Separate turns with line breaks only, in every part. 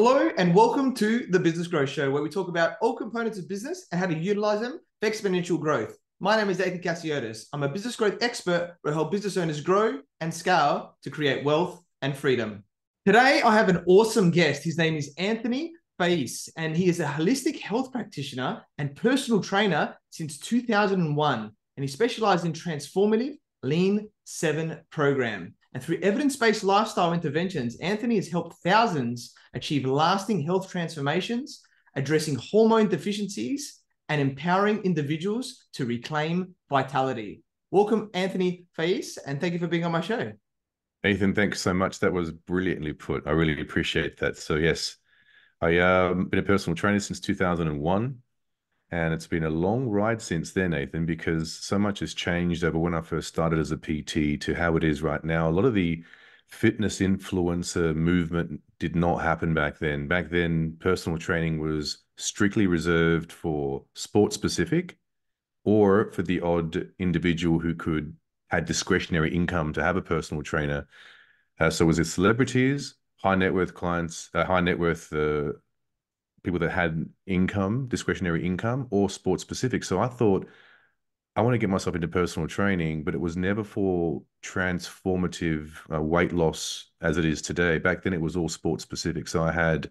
Hello and welcome to the Business Growth Show, where we talk about all components of business and how to utilize them for exponential growth. My name is Ethan Cassiotis. I'm a business growth expert who help business owners grow and scale to create wealth and freedom. Today, I have an awesome guest. His name is Anthony Faiz, and he is a holistic health practitioner and personal trainer since 2001. And he specialized in transformative Lean 7 program. And through evidence-based lifestyle interventions, Anthony has helped thousands achieve lasting health transformations, addressing hormone deficiencies, and empowering individuals to reclaim vitality. Welcome, Anthony Faiz, and thank you for being on my show.
Ethan, thanks so much. That was brilliantly put. I really appreciate that. So yes, I've been a personal trainer since 2001, and it's been a long ride since then, Ethan, because so much has changed over when I first started as a PT to how it is right now. A lot of the fitness influencer movement did not happen back then. Back then, personal training was strictly reserved for sport specific or for the odd individual who had discretionary income to have a personal trainer. So was it celebrities, high net worth clients, high net worth people that had income, discretionary income, or sports specific? So I thought I want to get myself into personal training, but it was never for transformative weight loss as it is today. Back then, it was all sports specific. So I had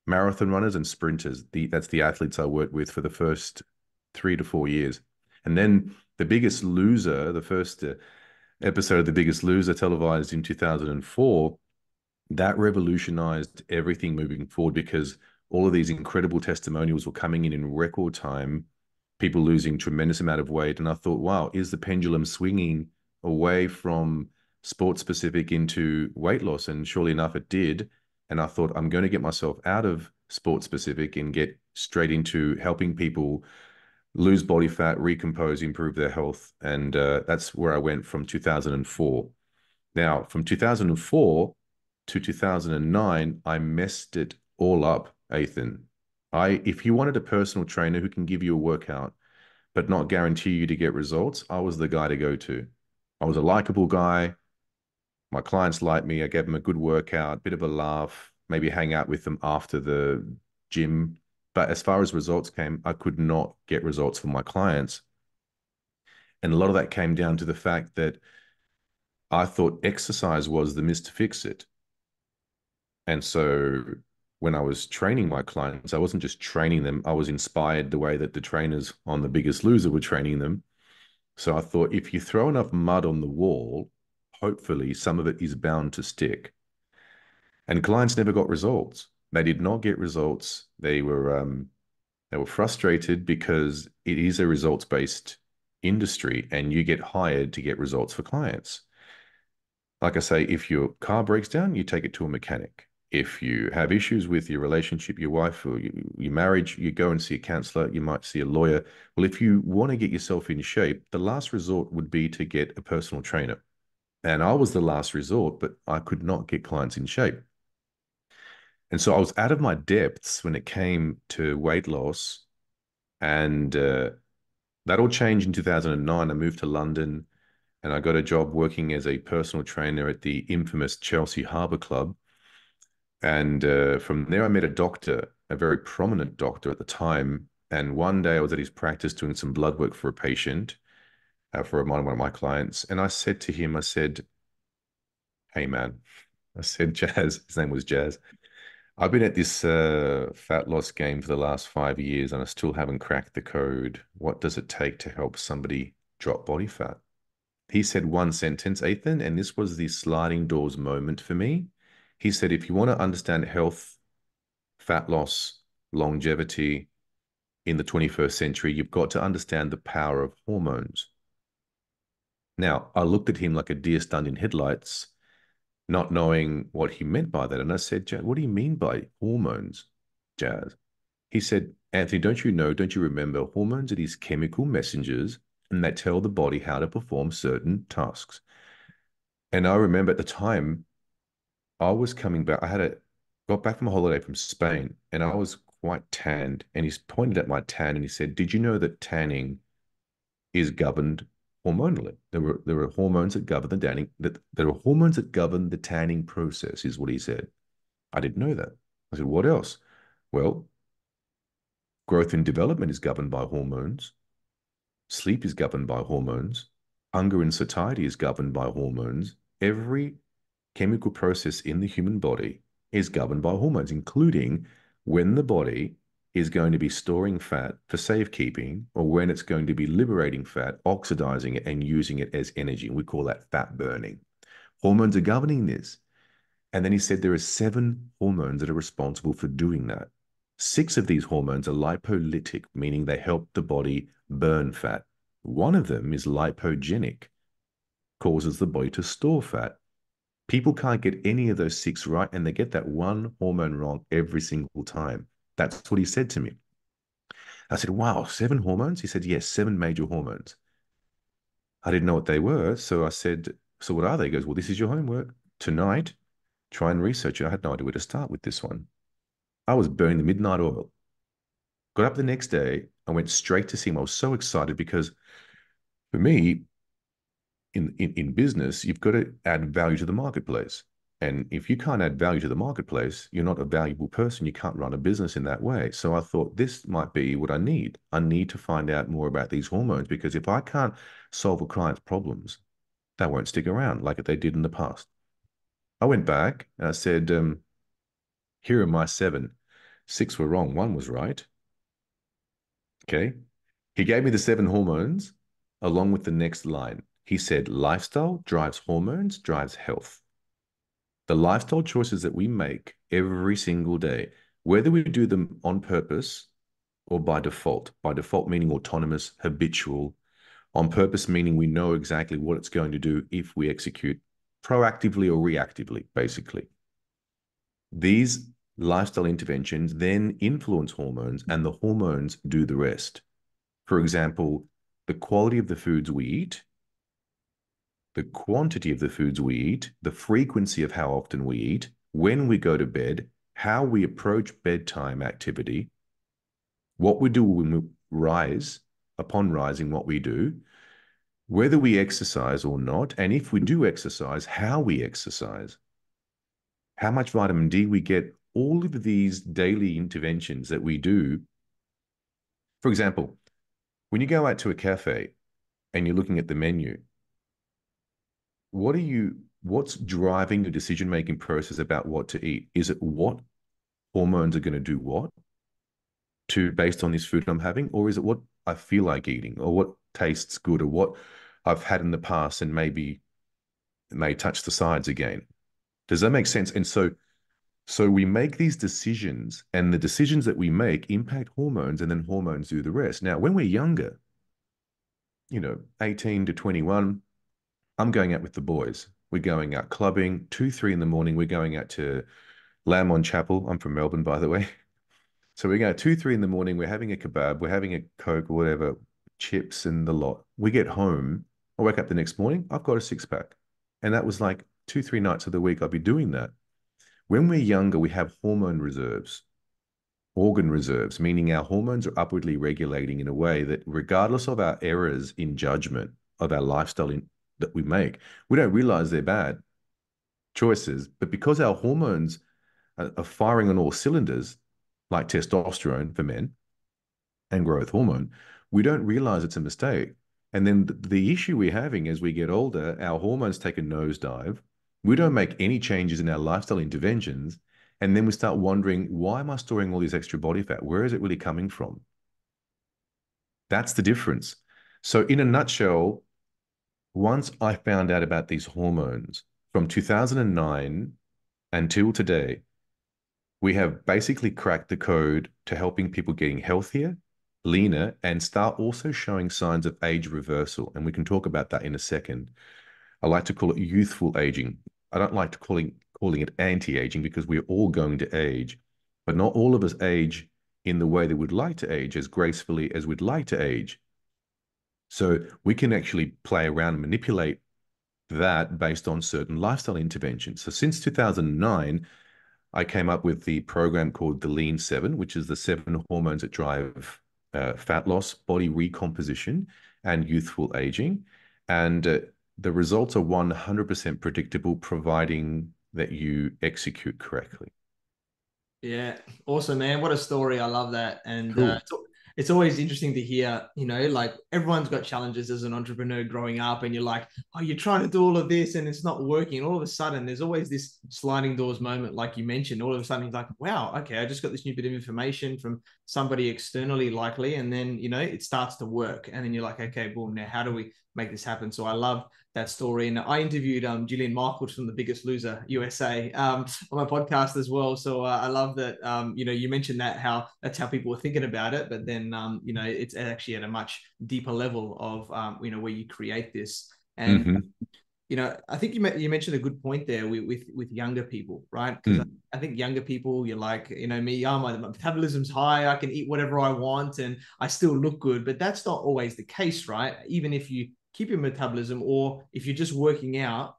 marathon runners and sprinters. That's the athletes I worked with for the first 3 to 4 years. And then The Biggest Loser, the first episode of The Biggest Loser, televised in 2004, that revolutionized everything moving forward because all of these incredible testimonials were coming in record time, people losing tremendous amount of weight. And I thought, wow, is the pendulum swinging away from sports specific into weight loss? And surely enough, it did. And I thought, I'm going to get myself out of sports specific and get straight into helping people lose body fat, recompose, improve their health. And that's where I went from 2004. Now, from 2004 to 2009, I messed it all up, Ethan. If you wanted a personal trainer who can give you a workout, but not guarantee you to get results, I was the guy to go to. I was a likable guy. My clients liked me. I gave them a good workout, bit of a laugh, maybe hang out with them after the gym. But as far as results came, I could not get results for my clients. And a lot of that came down to the fact that I thought exercise was the Mr. Fix-It. And so when I was training my clients, I wasn't just training them, I was inspired the way that the trainers on The Biggest Loser were training them. So I thought, if you throw enough mud on the wall, hopefully some of it is bound to stick. And clients never got results. They did not get results. They were frustrated because it is a results-based industry and you get hired to get results for clients. Like I say, if your car breaks down, you take it to a mechanic. If you have issues with your relationship, your wife or your marriage, you go and see a counselor, you might see a lawyer. Well, if you want to get yourself in shape, the last resort would be to get a personal trainer. And I was the last resort, but I could not get clients in shape. And so I was out of my depths when it came to weight loss. And that all changed in 2009. I moved to London and I got a job working as a personal trainer at the infamous Chelsea Harbour Club. And from there, I met a doctor, a very prominent doctor at the time. And one day I was at his practice doing some blood work for a patient, for one of my clients. And I said to him, I said, hey, man, I said, Jazz, his name was Jazz. I've been at this fat loss game for the last 5 years and I still haven't cracked the code. What does it take to help somebody drop body fat? He said one sentence, Ethan, and this was the sliding doors moment for me. He said, if you want to understand health, fat loss, longevity in the 21st century, you've got to understand the power of hormones. Now, I looked at him like a deer stunned in headlights, not knowing what he meant by that. And I said, Jazz, what do you mean by hormones, Jazz? He said, Anthony, don't you remember, hormones are these chemical messengers and they tell the body how to perform certain tasks. And I remember at the time, I was coming back. Got back from a holiday from Spain and I was quite tanned. And he's pointed at my tan and he said, did you know that tanning is governed hormonally? There are hormones that govern the tanning, that there are hormones that govern the tanning process, is what he said. I didn't know that. I said, what else? Well, growth and development is governed by hormones. Sleep is governed by hormones. Hunger and satiety is governed by hormones. Every chemical process in the human body is governed by hormones, including when the body is going to be storing fat for safekeeping or when it's going to be liberating fat, oxidizing it, and using it as energy. We call that fat burning. Hormones are governing this. And then he said there are 7 hormones that are responsible for doing that. 6 of these hormones are lipolytic, meaning they help the body burn fat. One of them is lipogenic, causes the body to store fat. People can't get any of those 6 right, and they get that one hormone wrong every single time. That's what he said to me. I said, wow, 7 hormones? He said, yes, 7 major hormones. I didn't know what they were. So I said, so what are they? He goes, well, this is your homework. Tonight, try and research it. I had no idea where to start with this one. I was burning the midnight oil. Got up the next day. I went straight to see him. I was so excited because for me, in business, you've got to add value to the marketplace. And if you can't add value to the marketplace, you're not a valuable person. You can't run a business in that way. So I thought this might be what I need. I need to find out more about these hormones because if I can't solve a client's problems, they won't stick around like they did in the past. I went back and I said, here are my 7. 6 were wrong. 1 was right. Okay. He gave me the 7 hormones along with the next line. He said, lifestyle drives hormones, drives health. The lifestyle choices that we make every single day, whether we do them on purpose or by default meaning autonomous, habitual, on purpose meaning we know exactly what it's going to do if we execute proactively or reactively, basically. These lifestyle interventions then influence hormones and the hormones do the rest. For example, the quality of the foods we eat, the quantity of the foods we eat, the frequency of how often we eat, when we go to bed, how we approach bedtime activity, what we do when we rise, upon rising, what we do, whether we exercise or not, and if we do exercise, how we exercise, how much vitamin D we get, all of these daily interventions that we do. For example, when you go out to a cafe and you're looking at the menu, what's driving your decision-making process about what to eat? Is it what hormones are going to do what to based on this food I'm having, or is it what I feel like eating, or what tastes good, or what I've had in the past and maybe it may touch the sides again? Does that make sense? And so we make these decisions, and the decisions that we make impact hormones, and then hormones do the rest. Now, when we're younger, 18 to 21, I'm going out with the boys. We're going out clubbing, 2, 3 in the morning. We're going out to Lamont Chapel. I'm from Melbourne, by the way. So we go 2, 3 in the morning. We're having a kebab. We're having a Coke or whatever, chips and the lot. We get home. I wake up the next morning. I've got a 6-pack. And that was like 2, 3 nights of the week I'd be doing that. When we're younger, we have hormone reserves, organ reserves, meaning our hormones are upwardly regulating in a way that regardless of our errors in judgment of our lifestyle that we make, we don't realize they're bad choices. But because our hormones are firing on all cylinders, like testosterone for men and growth hormone, we don't realize it's a mistake. And then the issue we're having as we get older, our hormones take a nosedive. We don't make any changes in our lifestyle interventions. And then we start wondering, why am I storing all this extra body fat? Where is it really coming from? That's the difference. So in a nutshell, once I found out about these hormones from 2009 until today, we have basically cracked the code to helping people getting healthier, leaner, and start also showing signs of age reversal. And we can talk about that in a second. I like to call it youthful aging. I don't like to calling it anti-aging because we're all going to age, but not all of us age in the way that we'd like to age, as gracefully as we'd like to age. So we can actually play around and manipulate that based on certain lifestyle interventions. So since 2009, I came up with the program called the Lean 7, which is the 7 hormones that drive fat loss, body recomposition, and youthful aging. And the results are 100% predictable, providing that you execute correctly.
Yeah, awesome, man. What a story. I love that. And
Cool.
it's always interesting to hear, like everyone's got challenges as an entrepreneur growing up, and you're like, oh, you're trying to do all of this and it's not working. And all of a sudden, there's always this sliding doors moment, like you mentioned. All of a sudden, you're like, wow, okay, I just got this new bit of information from somebody externally, likely. And then, it starts to work. And then you're like, okay, boom, now how do we make this happen? So I love that story. And I interviewed Gillian Michaels from The Biggest Loser USA on my podcast as well. So I love that. You mentioned that how that's how people were thinking about it, but then it's actually at a much deeper level of where you create this. And
Hmm.
I think you mentioned a good point there with younger people, right? Because
Mm.
I think younger people, you're like, me, my metabolism's high, I can eat whatever I want, and I still look good. But that's not always the case, right? Even if you keep your metabolism, or if you're just working out,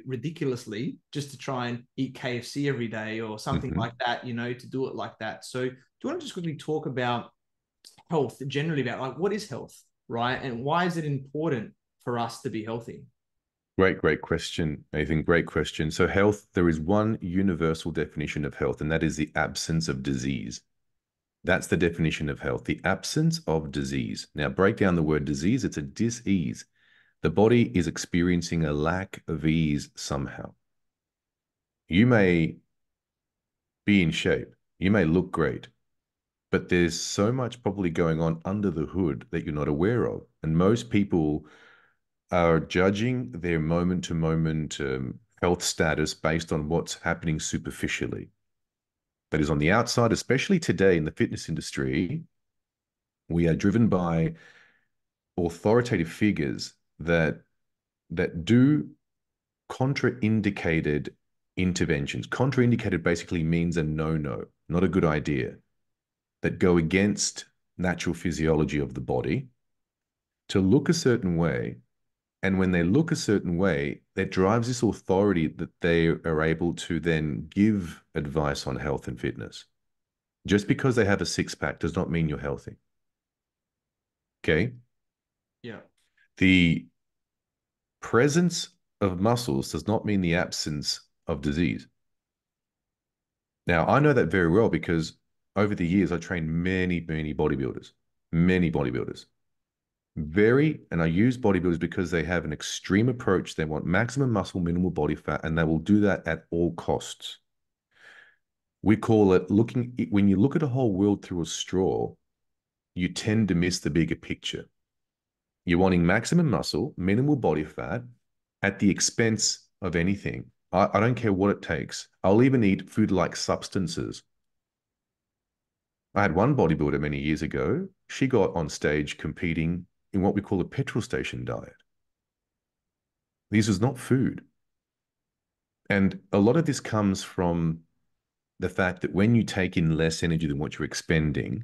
ridiculously just to try and eat KFC every day or something
Hmm.
like that, to do it like that. So, do you want to just quickly talk about health generally, about like what is health, right? And why is it important for us to be healthy?
Great question, Nathan. Great question. So, health, there is one universal definition of health, and that is the absence of disease. That's the definition of health, the absence of disease. Now, break down the word disease, it's a dis-ease. The body is experiencing a lack of ease somehow. You may be in shape, you may look great, but there's so much probably going on under the hood that you're not aware of. And most people are judging their moment to moment health status based on what's happening superficially. That is on the outside, especially today in the fitness industry. We are driven by authoritative figures that do contraindicated interventions. Contraindicated basically means a no-no, not a good idea, that go against natural physiology of the body to look a certain way. And when they look a certain way, that drives this authority that they are able to then give advice on health and fitness. Just because they have a six pack does not mean you're healthy. Okay.
Yeah.
The presence of muscles does not mean the absence of disease. Now, I know that very well because over the years, I trained many bodybuilders, many bodybuilders. And I use bodybuilders because they have an extreme approach. They want maximum muscle, minimal body fat, and they will do that at all costs. We call it when you look at a whole world through a straw, you tend to miss the bigger picture. You're wanting maximum muscle, minimal body fat at the expense of anything. I don't care what it takes. I'll even eat food-like substances. I had one bodybuilder many years ago. She got on stage competing in what we call a petrol station diet. This was not food. And a lot of this comes from the fact that when you take in less energy than what you're expending,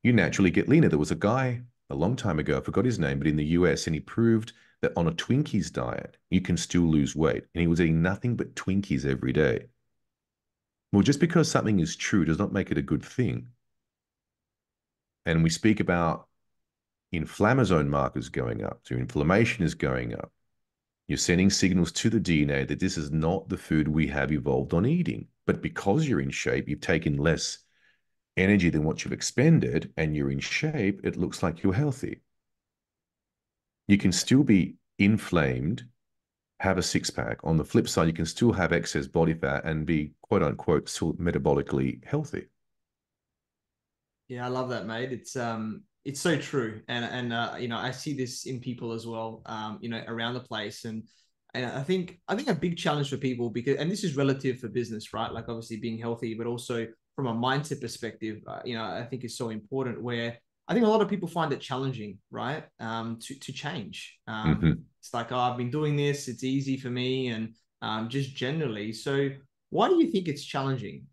you naturally get leaner. There was a guy a long time ago, I forgot his name, but in the US, and he proved that on a Twinkies diet, you can still lose weight. And he was eating nothing but Twinkies every day. Well, just because something is true does not make it a good thing. And we speak about inflammasome markers going up, so inflammation is going up. You're sending signals to the DNA that this is not the food we have evolved on eating. But because you're in shape, you've taken less energy than what you've expended, and you're in shape, it looks like you're healthy. You can still be inflamed, have a six pack. On the flip side, you can still have excess body fat and be quote unquote still metabolically healthy.
Yeah, I love that, mate. It's so true, and I see this in people as well, around the place, and I think a big challenge for people, because, and this is relative for business, right? Like obviously being healthy, but also from a mindset perspective, I think is so important. Where I think a lot of people find it challenging, right? To change.
Mm-hmm.
It's like, oh, I've been doing this, it's easy for me, and just generally. So why do you think it's challenging,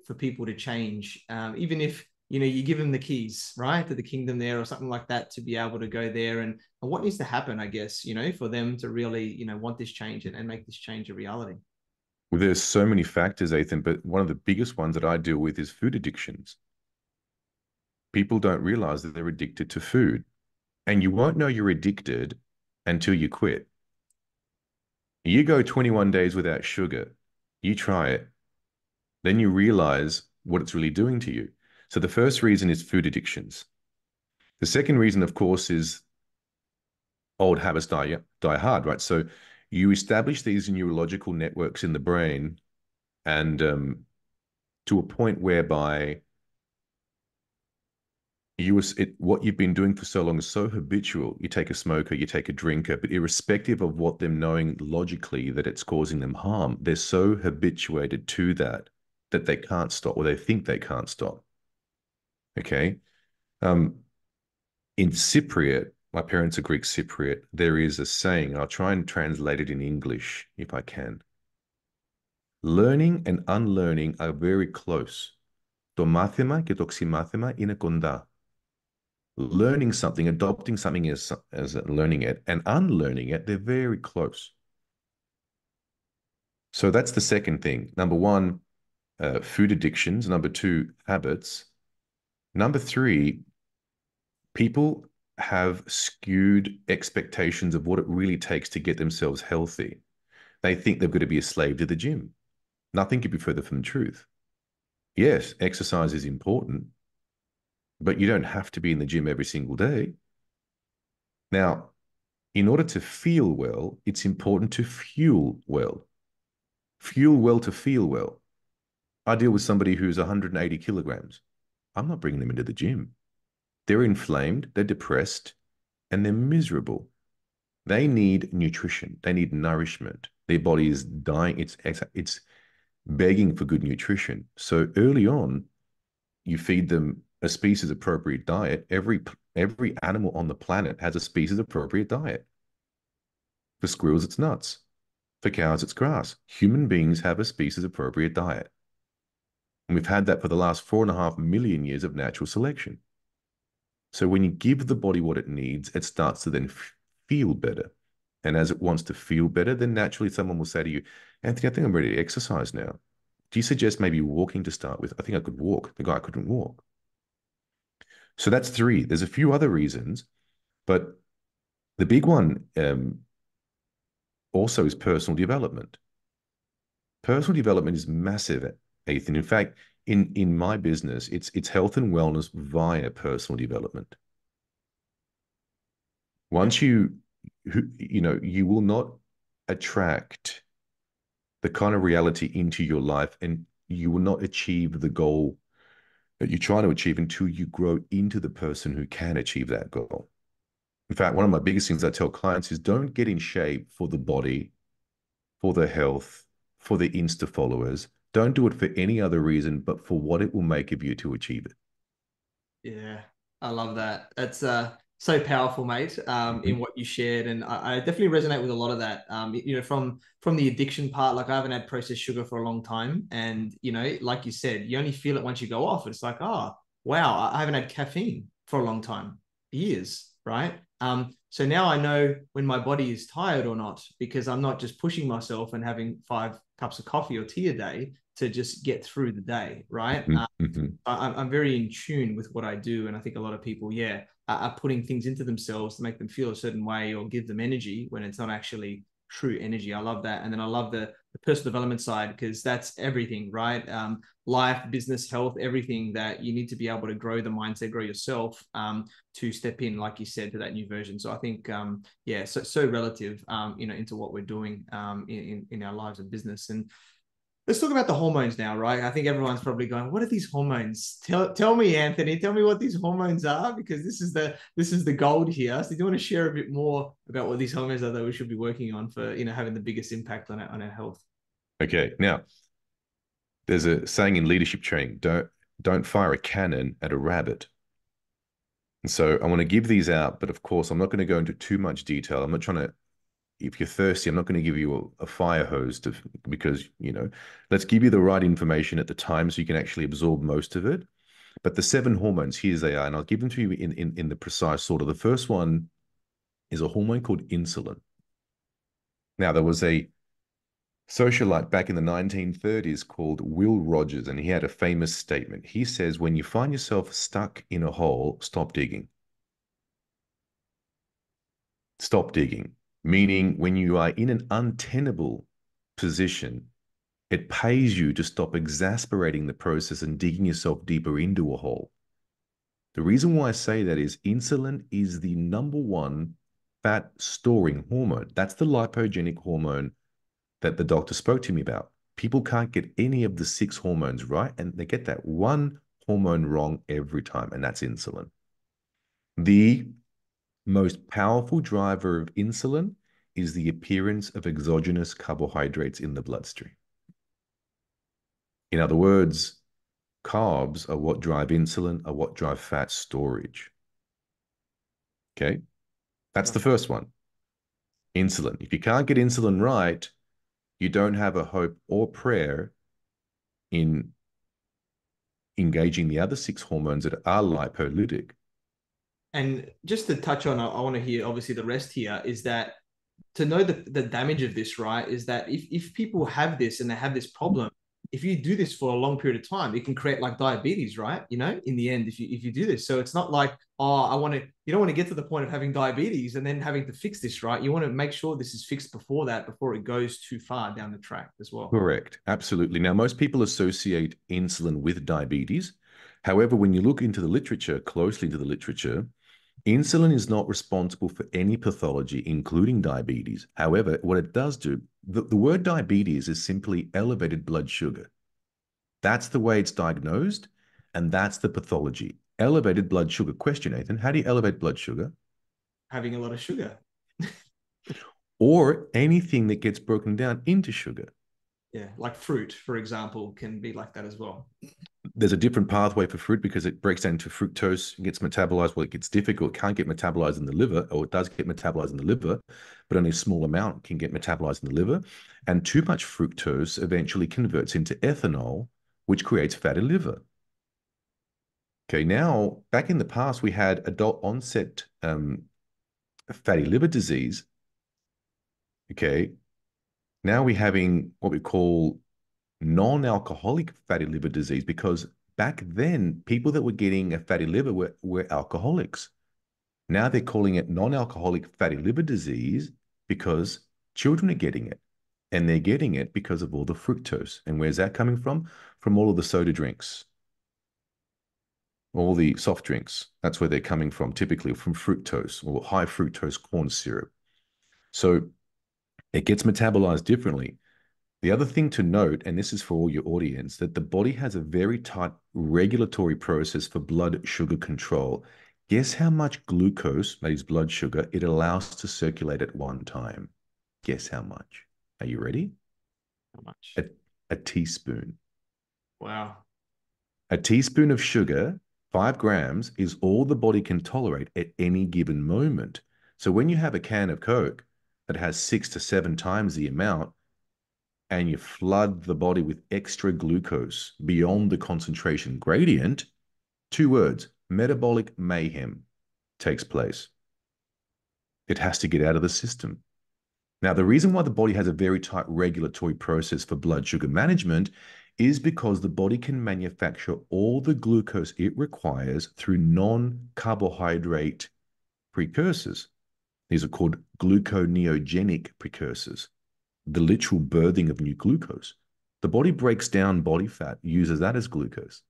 for people to change, even if you give them the keys, right, to the kingdom there or something like that, to be able to go there, and what needs to happen, I guess, for them to really, want this change, and make this change a reality?
Well, there's so many factors, Ethan, but one of the biggest ones that I deal with is food addictions. People don't realize that they're addicted to food, and you won't know you're addicted until you quit. You go 21 days without sugar, you try it. then you realize what it's really doing to you. So the first reason is food addictions. The second reason, of course, is old habits die hard, right? So you establish these neurological networks in the brain, and to a point whereby what you've been doing for so long is so habitual. You take a smoker, you take a drinker, but irrespective of what them knowing logically that it's causing them harm, they're so habituated to that that they can't stop, or they think they can't stop. Okay. Um, in Cypriot, my parents are Greek Cypriot, there is a saying, I'll try and translate it in English if I can. Learning and unlearning are very close. Το μάθημα και το ξημάθημα είναι κοντά. Learning something, adopting something as learning it, and unlearning it, they're very close. So that's the second thing. Number one, food addictions. Number two, habits. Number three, people have skewed expectations of what it really takes to get themselves healthy. They think they've got to be a slave to the gym. Nothing could be further from the truth. Yes, exercise is important, but you don't have to be in the gym every single day. Now, in order to feel well, it's important to fuel well. Fuel well to feel well. I deal with somebody who's 180 kilograms. I'm not bringing them into the gym. They're inflamed, they're depressed, and they're miserable. They need nutrition. They need nourishment. Their body is dying. It's begging for good nutrition. So early on, you feed them a species appropriate diet. Every animal on the planet has a species appropriate diet. For squirrels, it's nuts. For cows, it's grass. Human beings have a species appropriate diet. And we've had that for the last 4.5 million years of natural selection. So when you give the body what it needs, it starts to then feel better. And as it wants to feel better, then naturally someone will say to you, Anthony, I think I'm ready to exercise now. Do you suggest maybe walking to start with? I think I could walk. The guy couldn't walk. So that's three. There's a few other reasons, but the big one also is personal development. Personal development is massive, Ethan. In fact, in my business, it's health and wellness via personal development. Once you will not attract the kind of reality into your life, and you will not achieve the goal that you're trying to achieve until you grow into the person who can achieve that goal. In fact, one of my biggest things I tell clients is don't get in shape for the body, for the health, for the Insta followers. Don't do it for any other reason, but for what it will make of you to achieve it.
Yeah, I love that. That's so powerful, mate. In what you shared, and I definitely resonate with a lot of that. From the addiction part, like I haven't had processed sugar for a long time, and like you said, you only feel it once you go off. It's like, oh wow, I haven't had caffeine for a long time, years, right? So now I know when my body is tired or not, because I'm not just pushing myself and having 5 cups of coffee or tea a day to just get through the day, right? I'm very in tune with what I do, and I think a lot of people, are putting things into themselves to make them feel a certain way or give them energy when it's not actually true energy. I love that, and then I love the personal development side, because that's everything, right? Life, business, health, everything that you need to be able to grow the mindset, grow yourself, to step in, like you said, to that new version. So I think, so relative, into what we're doing in our lives and business. And let's talk about the hormones now, right? I think everyone's probably going, "What are these hormones? Tell me, Anthony. Tell me what these hormones are, because this is the gold here." So, do you want to share a bit more about what these hormones are that we should be working on for having the biggest impact on our health?
Okay, now there's a saying in leadership training: don't fire a cannon at a rabbit. And so I want to give these out, but of course I'm not going to go into too much detail. I'm not trying to. If you're thirsty, I'm not going to give you a fire hose because, let's give you the right information at the time so you can actually absorb most of it. But the 7 hormones, here they are, and I'll give them to you in the precise order. The first one is a hormone called insulin. Now, there was a socialite back in the 1930s called Will Rogers, and he had a famous statement. He says, when you find yourself stuck in a hole, stop digging. Stop digging. Meaning when you are in an untenable position, It pays you to stop exasperating the process and digging yourself deeper into a hole. The reason why I say that is insulin is the number one fat storing hormone. That's the lipogenic hormone that the doctor spoke to me about. People can't get any of the 6 hormones right, and they get that one hormone wrong every time, and that's insulin. The most powerful driver of insulin is the appearance of exogenous carbohydrates in the bloodstream. In other words, carbs are what drive insulin, are what drive fat storage. Okay, that's the first one. Insulin. If you can't get insulin right, you don't have a hope or prayer in engaging the other 6 hormones that are lipolytic.
And just to touch on, I want to hear obviously the rest here is that to know the damage of this, right, is that if people have this and they have this problem, if you do this for a long period of time, it can create like diabetes, right? You know, in the end, if you do this. So it's not like, oh, you don't want to get to the point of having diabetes and then having to fix this, right? You want to make sure this is fixed before that, before it goes too far down the track as well.
Correct. Absolutely. Now, most people associate insulin with diabetes. However, when you look into the literature, closely into the literature, insulin is not responsible for any pathology, including diabetes. However, what it does do, the word diabetes is simply elevated blood sugar. That's the way it's diagnosed, and that's the pathology. Elevated blood sugar. Question, Nathan, how do you elevate blood sugar?
Having a lot of sugar.
Or anything that gets broken down into sugar.
Yeah, like fruit, for example, can be like that as well.
There's a different pathway for fruit because it breaks down into fructose and gets metabolized. Well, it gets difficult. It can't get metabolized in the liver, or it does get metabolized in the liver, but only a small amount can get metabolized in the liver. And too much fructose eventually converts into ethanol, which creates fatty liver. Okay, now back in the past, we had adult onset fatty liver disease. Okay, now we're having what we call non-alcoholic fatty liver disease because back then, people that were getting a fatty liver were alcoholics. Now they're calling it non-alcoholic fatty liver disease because children are getting it. And they're getting it because of all the fructose. And where's that coming from? From all of the soda drinks, all the soft drinks. That's where they're coming from, typically from fructose or high fructose corn syrup. So it gets metabolized differently. The other thing to note, and this is for all your audience, that the body has a very tight regulatory process for blood sugar control. Guess how much glucose, that is blood sugar, it allows to circulate at one time? Guess how much? Are you ready?
How much?
A teaspoon.
Wow.
A teaspoon of sugar, 5 grams, is all the body can tolerate at any given moment. So when you have a can of Coke that has 6 to 7 times the amount, and you flood the body with extra glucose beyond the concentration gradient, 2 words, metabolic mayhem takes place. It has to get out of the system. Now, the reason why the body has a very tight regulatory process for blood sugar management is because the body can manufacture all the glucose it requires through non-carbohydrate precursors. These are called gluconeogenic precursors, the literal birthing of new glucose. The body breaks down body fat, uses that as glucose.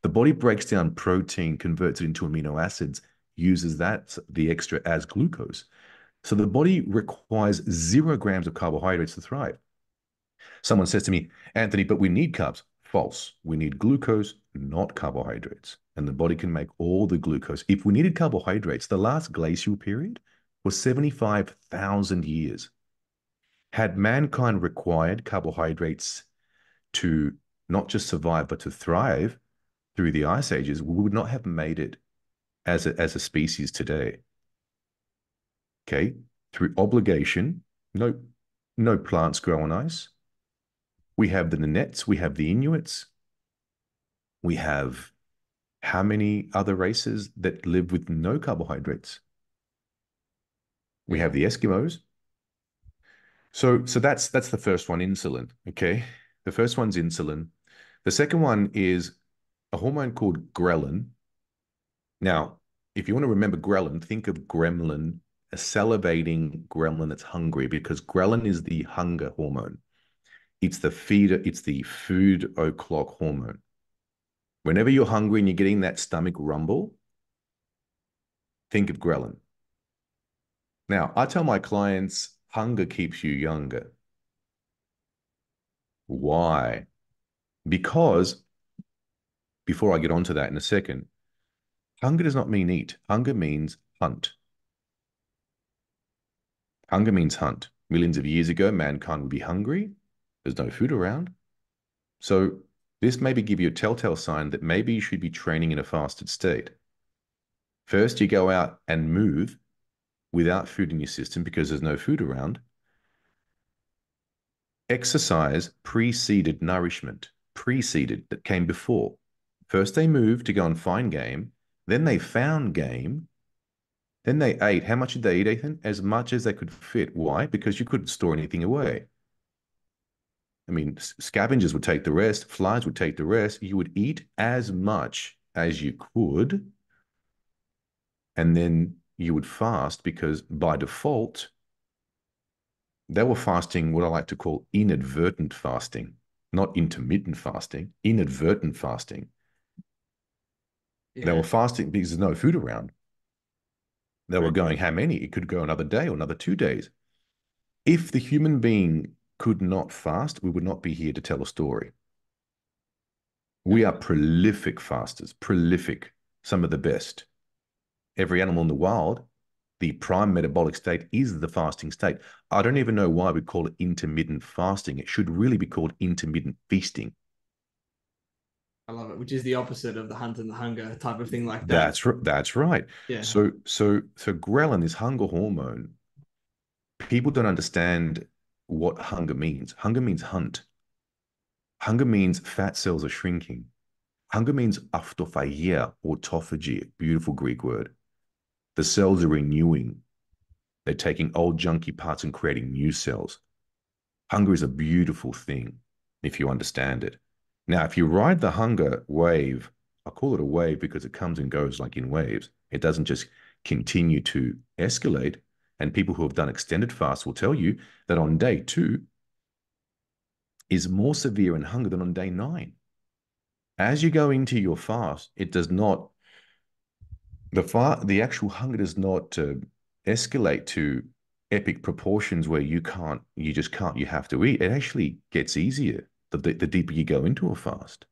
The body breaks down protein, converts it into amino acids, uses that, the extra, as glucose. So the body requires 0 grams of carbohydrates to thrive. Someone says to me, Anthony, but we need carbs. False. We need glucose, not carbohydrates. And the body can make all the glucose. If we needed carbohydrates, the last glacial period was 75,000 years. Had mankind required carbohydrates to not just survive, but to thrive through the ice ages, we would not have made it as a species today. Okay, through obligation, no plants grow on ice. We have the Nenets, we have the Inuits, we have how many other races that live with no carbohydrates? We have the Eskimos. So that's the first one, insulin. Okay, the first one's insulin. The second one is a hormone called ghrelin. Now, if you want to remember ghrelin, think of gremlin, a salivating gremlin that's hungry, because ghrelin is the hunger hormone. It's the feeder, it's the food o'clock hormone. Whenever you're hungry and you're getting that stomach rumble, think of ghrelin. Now, I tell my clients, hunger keeps you younger. Why? Because, before I get onto that in a second, hunger does not mean eat. Hunger means hunt. Hunger means hunt. Millions of years ago, mankind would be hungry. There's no food around. So this maybe give you a telltale sign that maybe you should be training in a fasted state. First, you go out and move without food in your system because there's no food around. Exercise preceded nourishment, preceded, that came before. First, they moved to go and find game. Then they found game. Then they ate. How much did they eat, Ethan? As much as they could fit. Why? Because you couldn't store anything away. I mean, scavengers would take the rest, flies would take the rest. You would eat as much as you could, and then you would fast because by default, they were fasting what I like to call inadvertent fasting, not intermittent fasting, inadvertent fasting. Yeah. They were fasting because there's no food around. They were going, how many? It could go another day or another 2 days. If the human being could not fast, we would not be here to tell a story. We are prolific fasters, prolific, some of the best. Every animal in the wild, the prime metabolic state is the fasting state. I don't even know why we call it intermittent fasting. It should really be called intermittent feasting.
I love it, which is the opposite of the hunt and the hunger type of thing like that.
That's right.
Yeah.
So ghrelin, this hunger hormone, people don't understand what hunger means. Hunger means hunt. Hunger means fat cells are shrinking. Hunger means autophagia, autophagy, beautiful Greek word. The cells are renewing. They're taking old junky parts and creating new cells. Hunger is a beautiful thing if you understand it. Now, if you ride the hunger wave, I call it a wave because it comes and goes like in waves. It doesn't just continue to escalate. And people who have done extended fasts will tell you that on day 2 is more severe in hunger than on day 9. As you go into your fast, it does not, the actual hunger does not escalate to epic proportions where you just can't, you have to eat. It actually gets easier the deeper you go into a fast.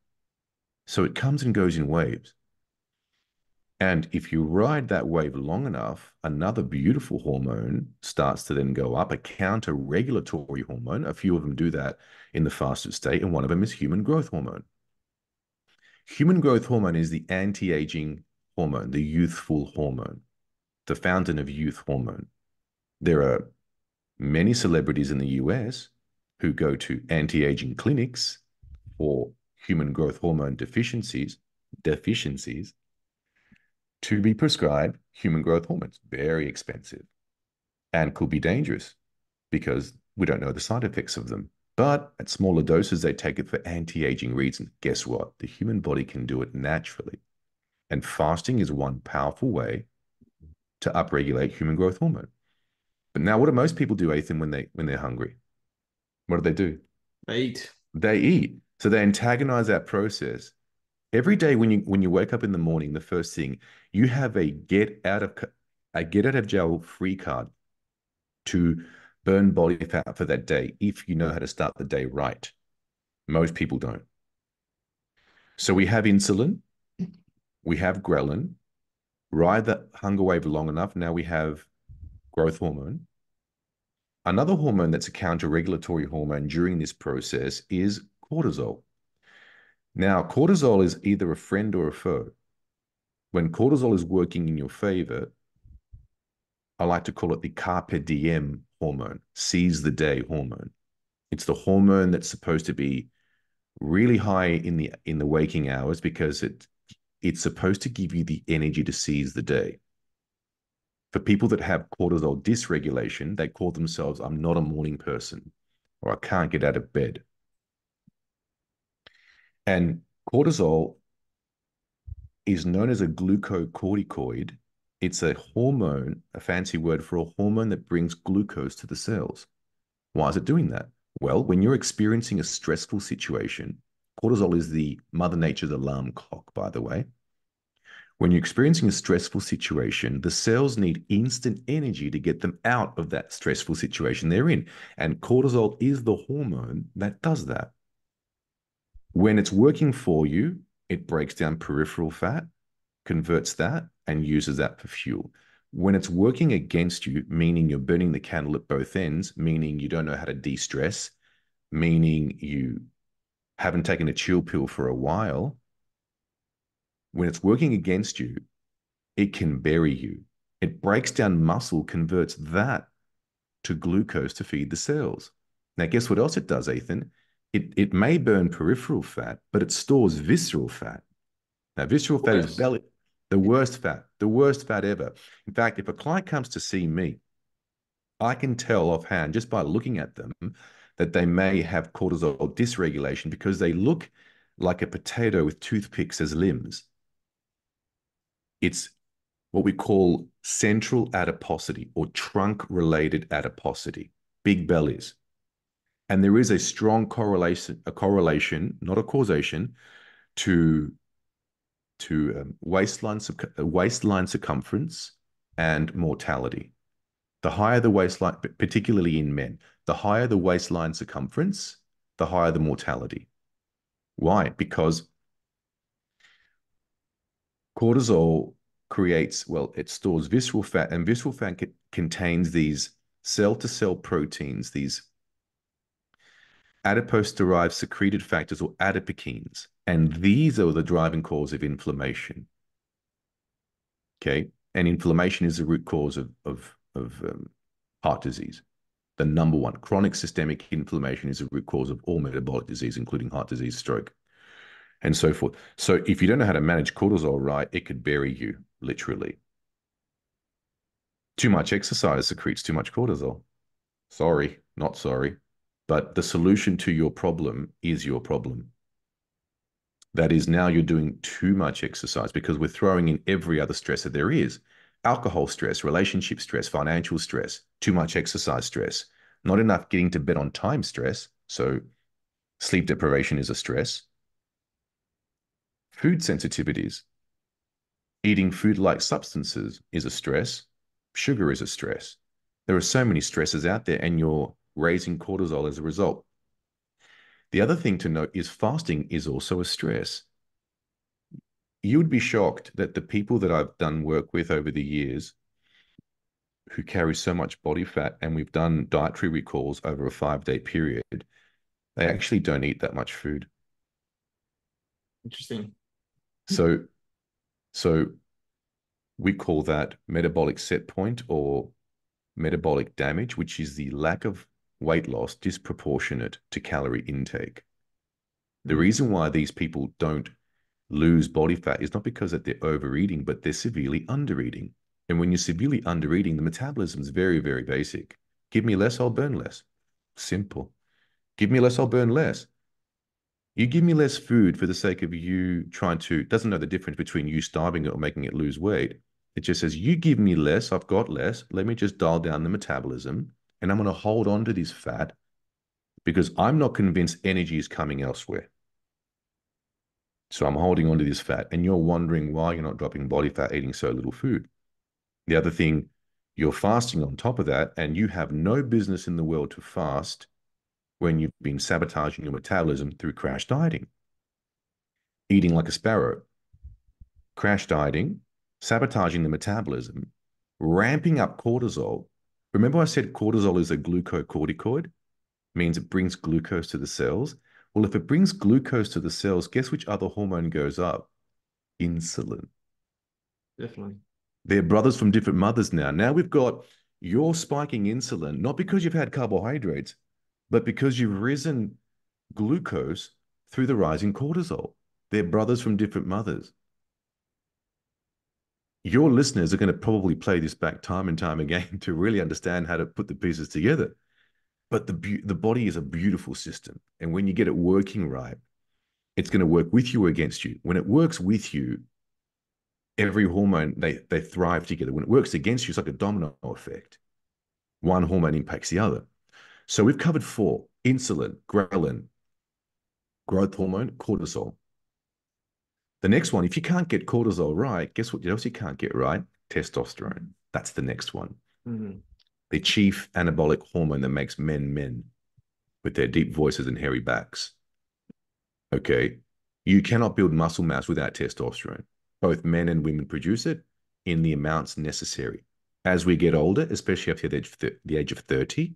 So it comes and goes in waves. And if you ride that wave long enough, another beautiful hormone starts to then go up, a counter-regulatory hormone. A few of them do that in the fasted state, and one of them is human growth hormone. Human growth hormone is the anti-aging hormone, the youthful hormone, the fountain of youth hormone. There are many celebrities in the US who go to anti-aging clinics for human growth hormone deficiencies to be prescribed human growth hormones. Very expensive and could be dangerous because we don't know the side effects of them. But at smaller doses, they take it for anti-aging reasons. Guess what? The human body can do it naturally. And fasting is one powerful way to upregulate human growth hormone. But now what do most people do, Ethan, when they're hungry? What do?
They eat.
They eat. So they antagonize that process. Every day when you wake up in the morning, the first thing, you have a get out of jail free card to burn body fat for that day if you know how to start the day right. Most people don't. So we have insulin, we have ghrelin, ride the hunger wave long enough. Now we have growth hormone. Another hormone that's a counter-regulatory hormone during this process is cortisol. Now, cortisol is either a friend or a foe. When cortisol is working in your favor, I like to call it the carpe diem hormone, seize the day hormone. It's the hormone that's supposed to be really high in the waking hours because it's supposed to give you the energy to seize the day. For people that have cortisol dysregulation, they call themselves, I'm not a morning person, or I can't get out of bed. And cortisol is known as a glucocorticoid. It's a hormone, a fancy word for a hormone that brings glucose to the cells. Why is it doing that? Well, when you're experiencing a stressful situation, cortisol is the Mother Nature's alarm clock, by the way. When you're experiencing a stressful situation, the cells need instant energy to get them out of that stressful situation they're in. And cortisol is the hormone that does that. When it's working for you, it breaks down peripheral fat, converts that, and uses that for fuel. When it's working against you, meaning you're burning the candle at both ends, meaning you don't know how to de stress, meaning you haven't taken a chill pill for a while, when it's working against you, it can bury you. It breaks down muscle, converts that to glucose to feed the cells. Now, guess what else it does, Ethan? It may burn peripheral fat, but it stores visceral fat. Now, visceral fat is
Worse.
belly, the worst fat ever. In fact, if a client comes to see me, I can tell offhand just by looking at them that they may have cortisol dysregulation because they look like a potato with toothpicks as limbs. It's what we call central adiposity or trunk-related adiposity, big bellies. And there is a strong correlation, not a causation, to waistline circumference and mortality. The higher the waistline, particularly in men, the higher the waistline circumference, the higher the mortality. Why? Because cortisol creates, well, it stores visceral fat, and visceral fat contains these cell-to-cell proteins, these adipose-derived secreted factors or adipokines. And these are the driving cause of inflammation. Okay. And inflammation is the root cause of heart disease. The number one, chronic systemic inflammation is the root cause of all metabolic disease, including heart disease, stroke, and so forth. So if you don't know how to manage cortisol right, it could bury you, literally. Too much exercise secretes too much cortisol. Sorry, not sorry. But the solution to your problem is your problem. That is, now you're doing too much exercise because we're throwing in every other stress that there is. Alcohol stress, relationship stress, financial stress, too much exercise stress, not enough getting to bed on time stress. So sleep deprivation is a stress. Food sensitivities, eating food-like substances is a stress. Sugar is a stress. There are so many stresses out there, and you're raising cortisol as a result. The other thing to note is fasting is also a stress. You would be shocked that the people that I've done work with over the years who carry so much body fat, and we've done dietary recalls over a 5-day period, they actually don't eat that much food.
Interesting.
So, so we call that metabolic set point or metabolic damage, which is the lack of weight loss disproportionate to calorie intake. The reason why these people don't lose body fat is not because that they're overeating, but they're severely undereating. And when you're severely undereating, the metabolism is very, very basic. Give me less, I'll burn less. Simple. Give me less, I'll burn less. You give me less food for the sake of you trying to, doesn't know the difference between you starving it or making it lose weight. It just says, you give me less, I've got less. Let me just dial down the metabolism and I'm going to hold on to this fat because I'm not convinced energy is coming elsewhere. So I'm holding on to this fat, and you're wondering why you're not dropping body fat eating so little food. The other thing, you're fasting on top of that, and you have no business in the world to fast when you've been sabotaging your metabolism through crash dieting. Eating like a sparrow, crash dieting, sabotaging the metabolism, ramping up cortisol. Remember I said cortisol is a glucocorticoid, means it brings glucose to the cells. Well, if it brings glucose to the cells, guess which other hormone goes up? Insulin.
Definitely.
They're brothers from different mothers now. Now we've got you're spiking insulin, not because you've had carbohydrates, but because you've risen glucose through the rising cortisol. They're brothers from different mothers. Your listeners are going to probably play this back time and time again to really understand how to put the pieces together. But the body is a beautiful system. And when you get it working right, it's going to work with you or against you. When it works with you, every hormone, they thrive together. When it works against you, it's like a domino effect. One hormone impacts the other. So we've covered 4. insulin, ghrelin, growth hormone, cortisol. The next one, if you can't get cortisol right, guess what else you can't get right? Testosterone. That's the next one.
Mm-hmm.
The chief anabolic hormone that makes men men with their deep voices and hairy backs. Okay. You cannot build muscle mass without testosterone. Both men and women produce it in the amounts necessary. As we get older, especially after the age of 30,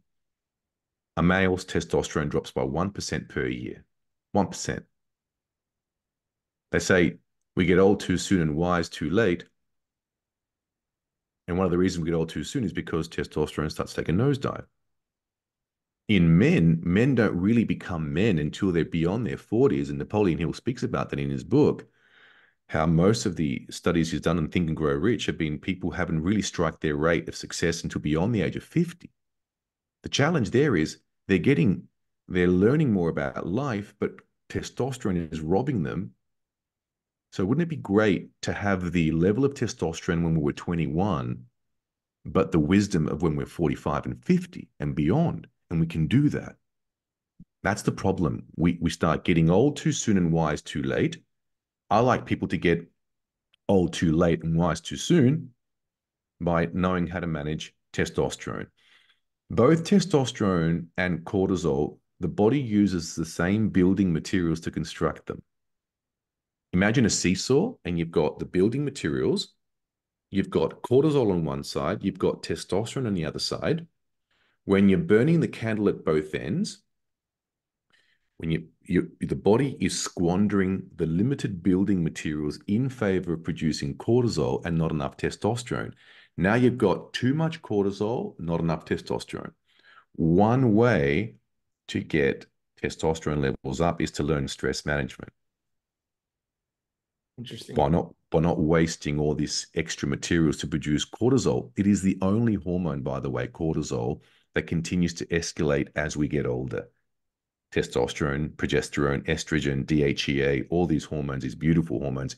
a male's testosterone drops by 1% per year. 1%. They say we get old too soon and wise too late. And one of the reasons we get old too soon is because testosterone starts to take a nosedive. In men, men don't really become men until they're beyond their 40s. And Napoleon Hill speaks about that in his book, how most of the studies he's done in Think and Grow Rich have been people haven't really struck their rate of success until beyond the age of 50. The challenge there is they're learning more about life, but testosterone is robbing them. So wouldn't it be great to have the level of testosterone when we were 21, but the wisdom of when we're 45 and 50 and beyond? And we can do that. That's the problem. We start getting old too soon and wise too late. I like people to get old too late and wise too soon by knowing how to manage testosterone. Both testosterone and cortisol, the body uses the same building materials to construct them. Imagine a seesaw, and you've got the building materials, you've got cortisol on one side, you've got testosterone on the other side. When you're burning the candle at both ends, when the body is squandering the limited building materials in favor of producing cortisol and not enough testosterone. Now you've got too much cortisol, not enough testosterone. One way to get testosterone levels up is to learn stress management.
Interesting.
By not wasting all these extra materials to produce cortisol. It is the only hormone, by the way, cortisol, that continues to escalate as we get older. Testosterone, progesterone, estrogen, DHEA, all these hormones, these beautiful hormones,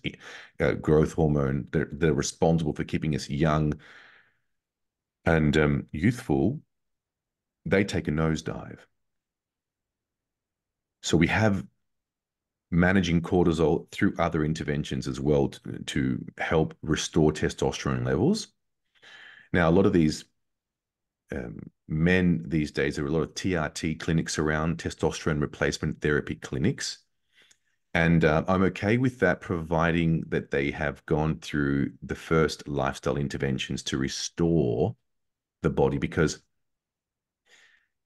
growth hormone, they're responsible for keeping us young and youthful. They take a nosedive. So we have managing cortisol through other interventions as well to help restore testosterone levels. Now, a lot of these men these days, there are a lot of TRT clinics around, testosterone replacement therapy clinics. And I'm okay with that, providing that they have gone through the first lifestyle interventions to restore the body. Because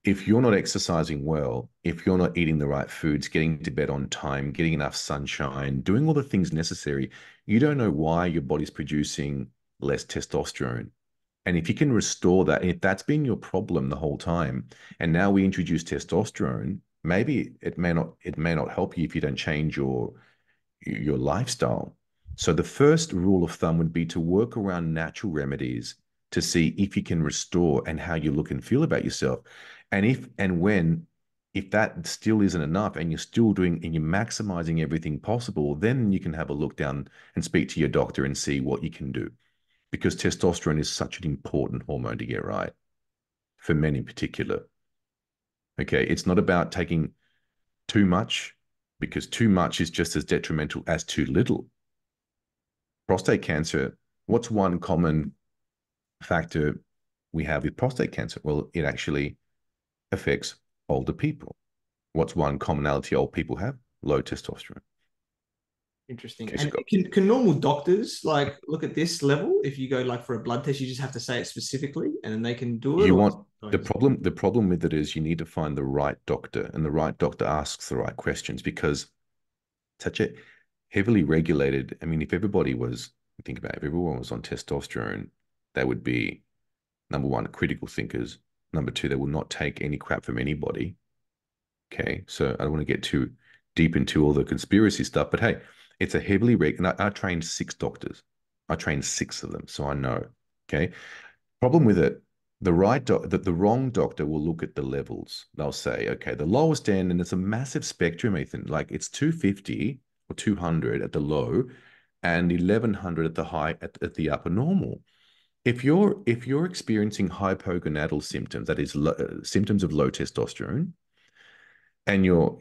if you're not exercising well, if you're not eating the right foods, getting to bed on time, getting enough sunshine, doing all the things necessary, you don't know why your body's producing less testosterone. And if you can restore that, and if that's been your problem the whole time, and now we introduce testosterone, maybe it may not help you if you don't change your lifestyle. So the first rule of thumb would be to work around natural remedies to see if you can restore and how you look and feel about yourself. And if that still isn't enough and you're still doing and you're maximizing everything possible, then you can have a look down and speak to your doctor and see what you can do. Because testosterone is such an important hormone to get right, for men in particular. Okay, it's not about taking too much, because too much is just as detrimental as too little. Prostate cancer, what's one common factor we have with prostate cancer? Well, it actually affects older people. What's one commonality old people have? Low testosterone.
Interesting.
Okay,
And can normal doctors like look at this level? If you go like for a blood test, you just have to say it specifically, and then they can do it.
You want the problem with it is you need to find the right doctor, and the right doctor asks the right questions, because such a heavily regulated. I mean, if everybody was, think about it, if everyone was on testosterone, they would be, number one, critical thinkers. Number two, they will not take any crap from anybody. Okay, so I don't want to get too deep into all the conspiracy stuff, but hey, it's a heavily and I trained 6 doctors. I trained 6 of them, so I know. Okay, problem with it, the wrong doctor will look at the levels. They'll say, okay, the lowest end, and it's a massive spectrum, Ethan. Like it's 250 or 200 at the low, and 1100 at the high at the upper normal. If you're experiencing hypogonadal symptoms, that is symptoms of low testosterone, and you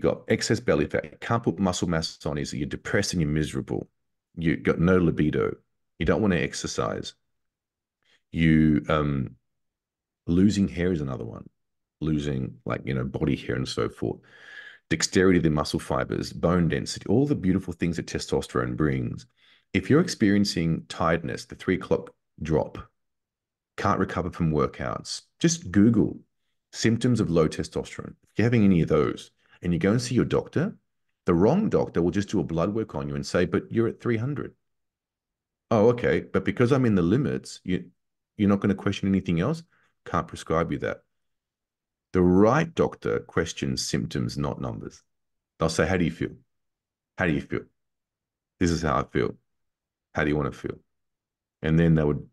got excess belly fat, you can't put muscle mass on, is that you're depressed and you're miserable. You got no libido. You don't want to exercise. You losing hair is another one. Losing body hair and so forth. Dexterity of the muscle fibers, bone density, all the beautiful things that testosterone brings. If you're experiencing tiredness, the 3 o'clock drop, can't recover from workouts, just Google symptoms of low testosterone. If you're having any of those and you go and see your doctor, the wrong doctor will just do a blood work on you and say, but you're at 300. Oh, okay. But because I'm in the limits, you're not going to question anything else? Can't prescribe you that. The right doctor questions symptoms, not numbers. They'll say, how do you feel? How do you feel? This is how I feel. How do you want to feel? And then they would,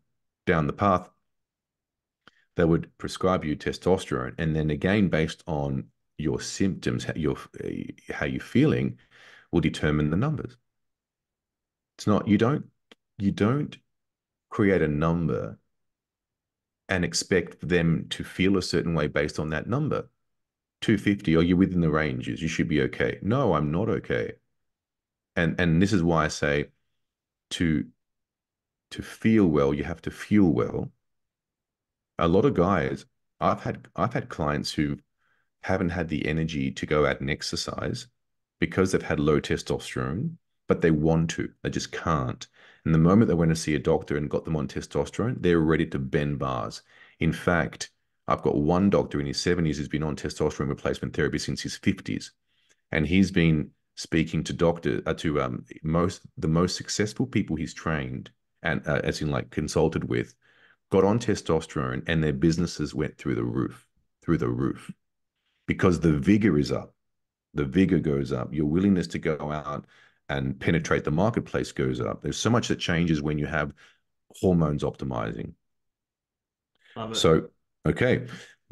down the path, they would prescribe you testosterone. And then again, based on your symptoms, how you're feeling, will determine the numbers. It's not, you don't create a number and expect them to feel a certain way based on that number. 250, or you're within the ranges, you should be okay. No, I'm not okay. And this is why I say to feel well, you have to fuel well. A lot of guys, I've had clients who haven't had the energy to go out and exercise because they've had low testosterone, but they want to. They just can't. And the moment they went to see a doctor and got them on testosterone, they're ready to bend bars. In fact, I've got one doctor in his 70s who's been on testosterone replacement therapy since his 50s. And he's been speaking to the most successful people he's trained and as in like consulted with, got on testosterone and their businesses went through the roof, because the vigor is up. The vigor goes up. Your willingness to go out and penetrate the marketplace goes up. There's so much that changes when you have hormones optimizing.
Love it.
So, okay.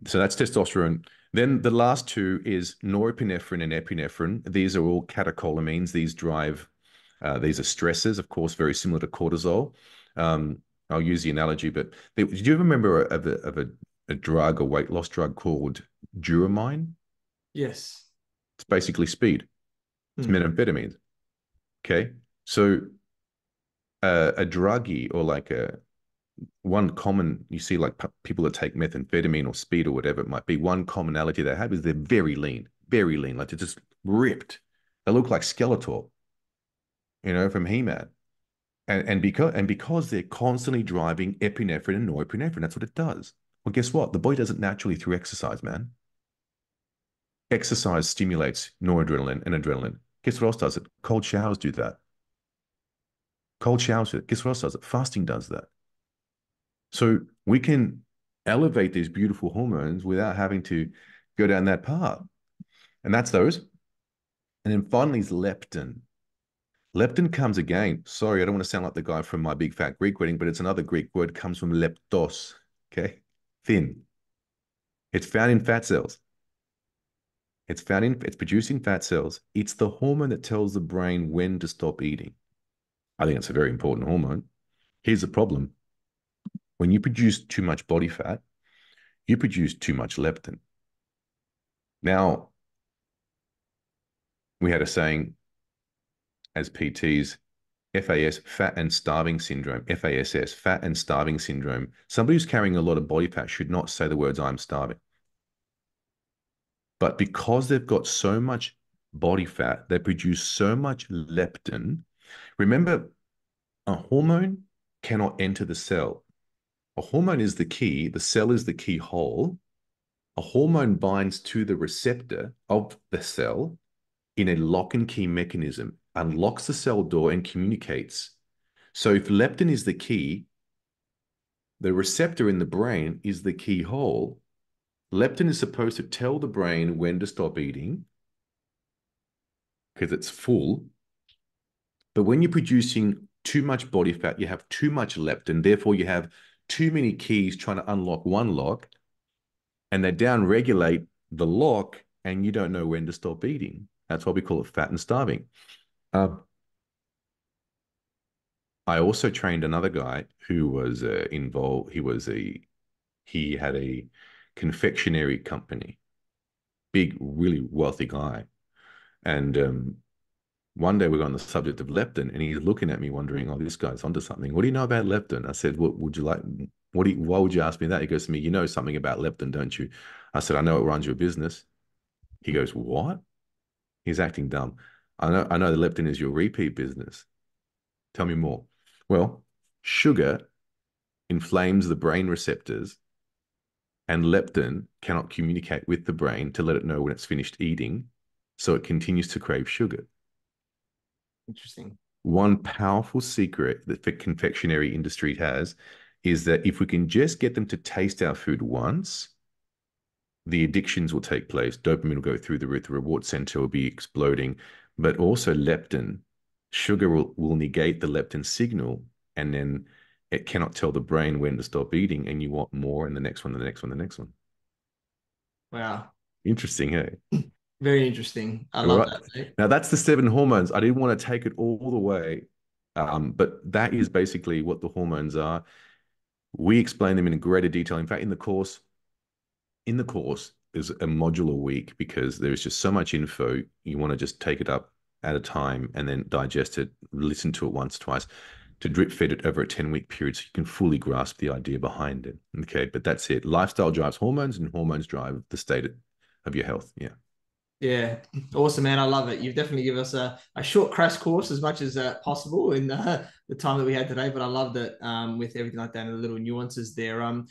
So that's testosterone. Then the last two is norepinephrine and epinephrine. These are all catecholamines. These are stressors, of course, very similar to cortisol. I'll use the analogy, but did you remember of a drug, a weight loss drug called Duramine?
Yes.
It's basically speed. It's methamphetamines. Okay. So a druggie, or like one common, you see like people that take methamphetamine or speed or whatever it might be, one commonality they have is they're very lean, like they're just ripped. They look like Skeletor, from He-Man. And because they're constantly driving epinephrine and norepinephrine, that's what it does. Well, guess what? The body does it naturally through exercise, man. Exercise stimulates noradrenaline and adrenaline. Guess what else does it? Cold showers do that. Cold showers do it. Guess what else does it? Fasting does that. So we can elevate these beautiful hormones without having to go down that path. And that's those. And then finally is leptin. Leptin comes again. Sorry, I don't want to sound like the guy from My Big Fat Greek Wedding, but it's another Greek word, comes from leptos. Okay. Thin. It's found in fat cells. It's produced in fat cells. It's the hormone that tells the brain when to stop eating. I think it's a very important hormone. Here's the problem. When you produce too much body fat, you produce too much leptin. Now, we had a saying as PTs, FAS, fat and starving syndrome, FASS, fat and starving syndrome. Somebody who's carrying a lot of body fat should not say the words, I'm starving. But because they've got so much body fat, they produce so much leptin. Remember, a hormone cannot enter the cell. A hormone is the key. The cell is the keyhole. A hormone binds to the receptor of the cell in a lock and key mechanism, unlocks the cell door and communicates. So if leptin is the key, the receptor in the brain is the keyhole. Leptin is supposed to tell the brain when to stop eating because it's full. But when you're producing too much body fat, you have too much leptin. Therefore, you have too many keys trying to unlock one lock, and they downregulate the lock, and you don't know when to stop eating. That's why we call it fat and starving. I also trained another guy who was involved. He had a confectionery company, big, really wealthy guy. And one day we got on the subject of leptin, and he's looking at me wondering, oh, this guy's onto something. What do you know about leptin? I said, what would you like? Why would you ask me that? He goes to me, you know something about leptin, don't you? I said, I know it runs your business. He goes, what? He's acting dumb. I know the leptin is your repeat business. Tell me more. Well, sugar inflames the brain receptors, and leptin cannot communicate with the brain to let it know when it's finished eating, so it continues to crave sugar.
Interesting.
One powerful secret that the confectionery industry has is that if we can just get them to taste our food once, the addictions will take place. Dopamine will go through the roof, the reward center will be exploding, but also leptin. Sugar will negate the leptin signal, and then it cannot tell the brain when to stop eating, and you want more, and the next one, the next one, the next one.
Wow.
Interesting, hey?
Very interesting. I
All
love
right.
that, mate.
Now that's the 7 hormones. I didn't want to take it all the way, but that is basically what the hormones are. We explain them in greater detail. In fact, in the course, there's a module a week because there's just so much info. You want to just take it up at a time and then digest it, listen to it once, twice, to drip feed it over a 10-week period so you can fully grasp the idea behind it. Okay, but that's it. Lifestyle drives hormones, and hormones drive the state of your health. Yeah.
Yeah, awesome, man. I love it. You've definitely given us a short crash course as much as possible in the time that we had today, but I loved it with everything like that and the little nuances there. I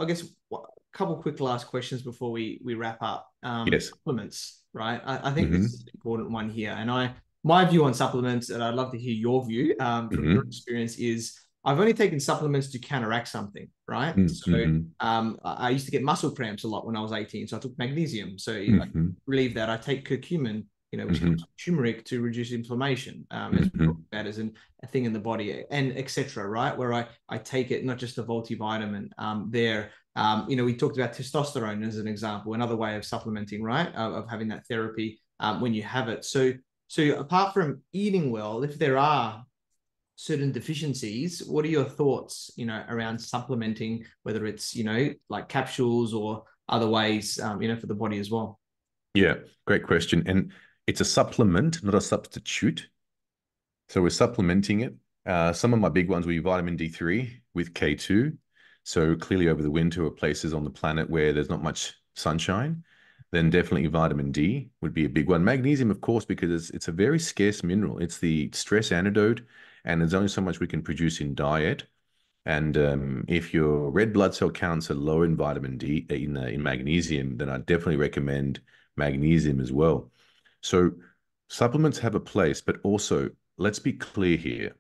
guess a couple quick last questions before we wrap up.
Yes.
Supplements, right? I think this
Mm-hmm.
is an important one here. And my view on supplements, and I'd love to hear your view from your
Mm-hmm.
experience, is I've only taken supplements to counteract something, right? So
Mm-hmm.
I used to get muscle cramps a lot when I was 18, so I took magnesium. So I
Mm-hmm.
relieve that. I take curcumin, which
Mm-hmm.
comes from turmeric to reduce inflammation, as we
Mm-hmm.
talk about as a thing in the body, and etc. Right, where I take it not just a multivitamin. There, we talked about testosterone as an example, another way of supplementing, right, of having that therapy when you have it. So apart from eating well, if there are certain deficiencies, what are your thoughts, around supplementing, whether it's, like capsules or other ways, for the body as well?
Yeah, great question. And it's a supplement, not a substitute. So we're supplementing it. Some of my big ones will be vitamin D3 with K2. So clearly over the winter or places on the planet where there's not much sunshine, then definitely vitamin D would be a big one. Magnesium, of course, because it's a very scarce mineral. It's the stress antidote, and there's only so much we can produce in diet. And if your red blood cell counts are low in vitamin D, in magnesium, then I definitely recommend magnesium as well. So supplements have a place, but also let's be clear here.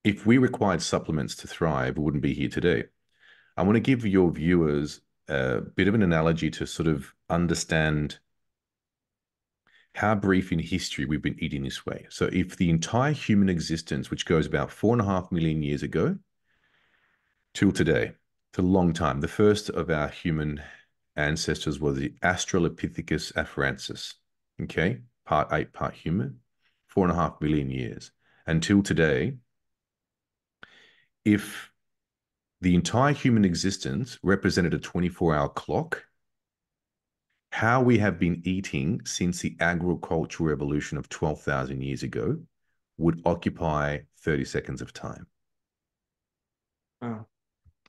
If we required supplements to thrive, we wouldn't be here today. I want to give your viewers a bit of an analogy to sort of understand how brief in history we've been eating this way. So if the entire human existence, which goes about 4.5 million years ago, till today. It's a long time. The first of our human ancestors was the Australopithecus afarensis. Okay, part ape, part human, 4.5 million years. Until today, if the entire human existence represented a 24-hour clock, how we have been eating since the agricultural revolution of 12,000 years ago would occupy 30 seconds of time.
Oh.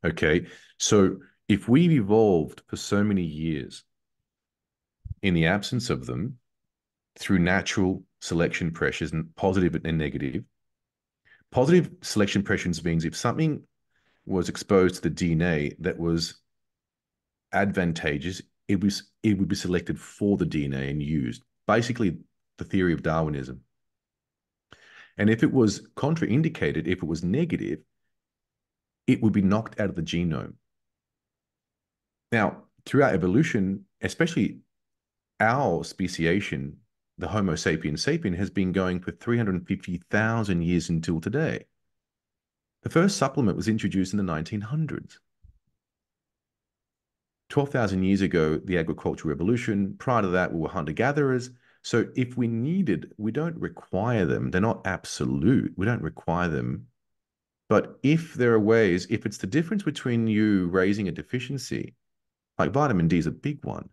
Okay, so if we've evolved for so many years in the absence of them through natural selection pressures, and positive and negative, positive selection pressures means if something was exposed to the DNA that was advantageous, it would be selected for the DNA and used. Basically, the theory of Darwinism. And if it was contraindicated, if it was negative, it would be knocked out of the genome. Now, throughout evolution, especially our speciation, the Homo sapiens sapien, has been going for 350,000 years until today. The first supplement was introduced in the 1900s. 12,000 years ago, the agricultural revolution. Prior to that, we were hunter-gatherers. So if we needed, we don't require them. They're not absolute. We don't require them. But if there are ways, if it's the difference between you raising a deficiency, like vitamin D is a big one.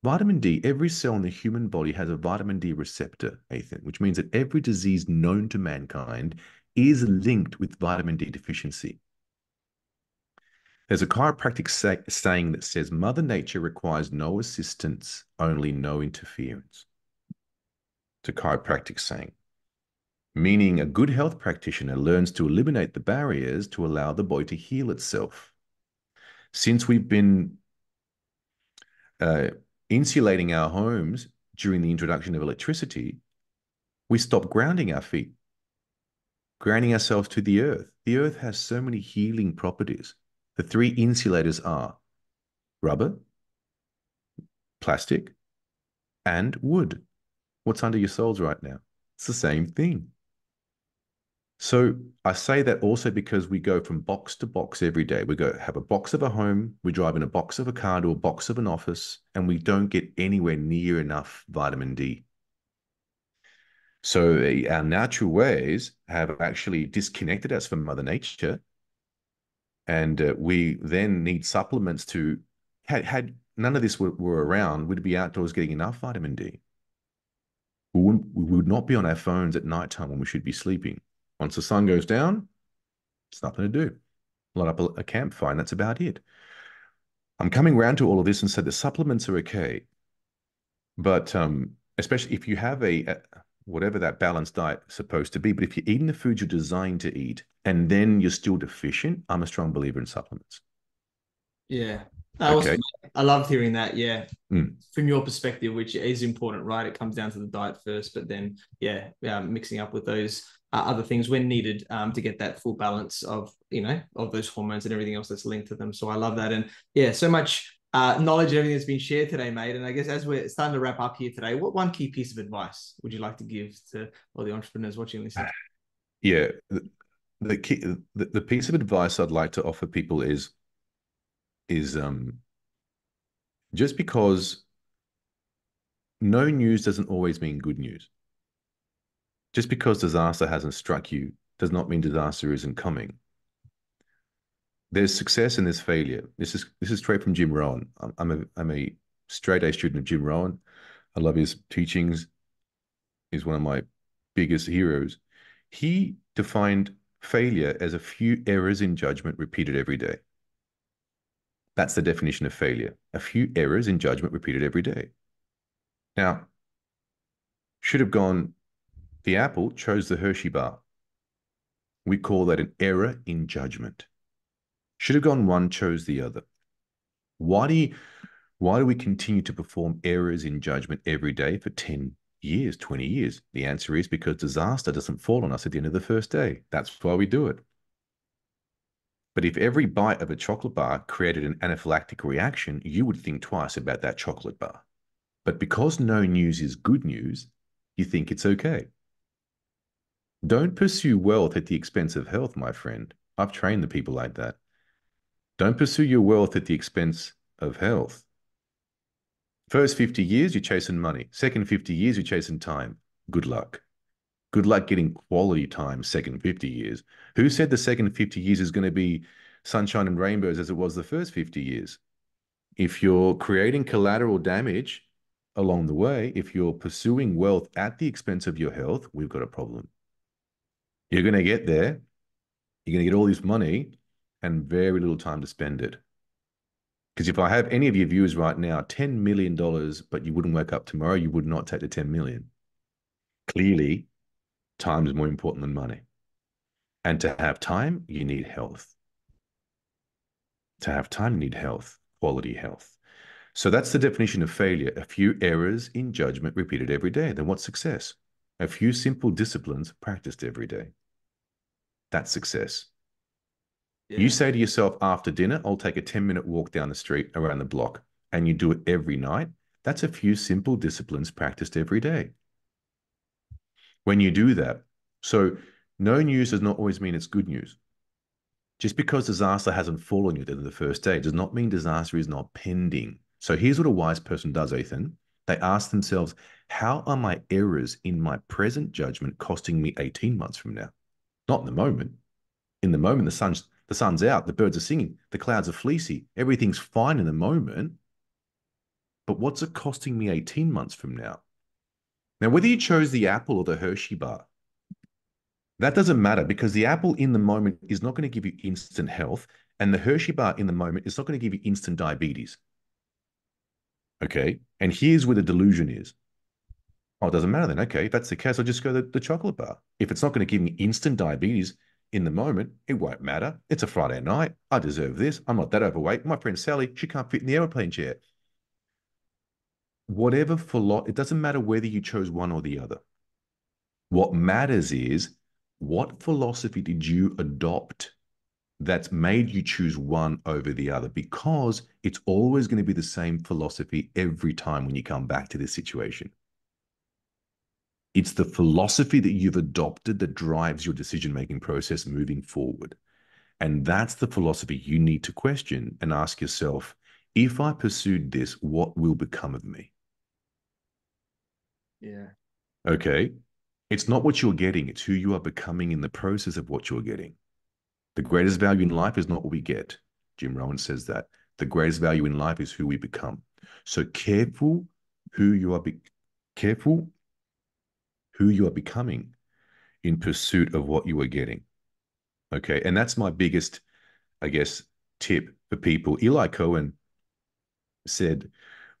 Vitamin D, every cell in the human body has a vitamin D receptor, Ethan, which means that every disease known to mankind is linked with vitamin D deficiency. There's a chiropractic saying that says Mother Nature requires no assistance, only no interference. It's a chiropractic saying, meaning a good health practitioner learns to eliminate the barriers to allow the body to heal itself. Since we've been insulating our homes during the introduction of electricity, we stop grounding our feet, grounding ourselves to the earth. The earth has so many healing properties. The three insulators are rubber, plastic, and wood. What's under your soles right now? It's the same thing. So I say that also because we go from box to box every day. We go have a box of a home, we drive in a box of a car to a box of an office, and we don't get anywhere near enough vitamin D. So our natural ways have actually disconnected us from Mother Nature, and we then need supplements to. Had none of this were around, we'd be outdoors getting enough vitamin D. We would not be on our phones at nighttime when we should be sleeping. Once the sun goes down, it's nothing to do. Light up a campfire, and that's about it. I'm coming around to all of this and said the supplements are okay, but especially if you have a whatever that balanced diet is supposed to be, but if you're eating the foods you're designed to eat and then you're still deficient, I'm a strong believer in supplements.
Yeah.
Okay.
I loved hearing that. Yeah.
Mm.
From your perspective, which is important, right? It comes down to the diet first, but then, mixing up with those other things when needed to get that full balance of, of those hormones and everything else that's linked to them. So I love that. And yeah, so much knowledge and everything that's been shared today, mate. And I guess as we're starting to wrap up here today, what one key piece of advice would you like to give to all the entrepreneurs watching and listening?
Yeah. The key, the piece of advice I'd like to offer people is just because no news doesn't always mean good news. Just because disaster hasn't struck you does not mean disaster isn't coming. There's success and there's failure. This is straight from Jim Rohn. I'm a straight A student of Jim Rohn. I love his teachings. He's one of my biggest heroes. He defined failure as a few errors in judgment repeated every day. That's the definition of failure. A few errors in judgment repeated every day. Now, should have gone, the apple chose the Hershey bar. We call that an error in judgment. Should have gone one, chose the other. Why do we continue to perform errors in judgment every day for 10 years, 20 years? The answer is because disaster doesn't fall on us at the end of the first day. That's why we do it. But if every bite of a chocolate bar created an anaphylactic reaction, you would think twice about that chocolate bar. But because no news is good news, you think it's okay. Don't pursue wealth at the expense of health, my friend. I've trained the people like that. Don't pursue your wealth at the expense of health. First 50 years, you're chasing money. Second 50 years, you're chasing time. Good luck. Good luck getting quality time second 50 years. Who said the second 50 years is going to be sunshine and rainbows as it was the first 50 years? If you're creating collateral damage along the way, if you're pursuing wealth at the expense of your health, we've got a problem. You're going to get there. You're going to get all this money and very little time to spend it. Because if I have any of your viewers right now, $10 million, but you wouldn't wake up tomorrow, you would not take the 10 million. Clearly, time is more important than money. And to have time, you need health. To have time, you need health, quality health. So that's the definition of failure. A few errors in judgment repeated every day. Then what's success? A few simple disciplines practiced every day. That's success. Yeah. You say to yourself after dinner, I'll take a 10-minute walk down the street around the block, and you do it every night. That's a few simple disciplines practiced every day. When you do that, so no news does not always mean it's good news. Just because disaster hasn't fallen you the first day does not mean disaster is not pending. So here's what a wise person does, Ethan. They ask themselves, how are my errors in my present judgment costing me 18 months from now? Not in the moment. In the moment, the sun's out, the birds are singing, the clouds are fleecy, everything's fine in the moment. but what's it costing me 18 months from now? Now, whether you chose the apple or the Hershey bar, that doesn't matter because the apple in the moment is not going to give you instant health, and the Hershey bar in the moment is not going to give you instant diabetes. Okay. And here's where the delusion is. Oh, it doesn't matter then. Okay. If that's the case, I'll just go the chocolate bar. If it's not going to give me instant diabetes in the moment, it won't matter. It's a Friday night. I deserve this. I'm not that overweight. My friend Sally, she can't fit in the airplane chair. Whatever it doesn't matter whether you chose one or the other. What matters is what philosophy did you adopt that's made you choose one over the other, because it's always going to be the same philosophy every time when you come back to this situation. It's the philosophy that you've adopted that drives your decision-making process moving forward. And that's the philosophy you need to question and ask yourself, if I pursued this, what will become of me?
Yeah.
Okay. It's not what you're getting. It's who you are becoming in the process of what you're getting. The greatest value in life is not what we get. Jim Rohn says that. The greatest value in life is who we become. So careful who you are becoming in pursuit of what you are getting. Okay. And that's my biggest, I guess, tip for people. Eli Cohen said,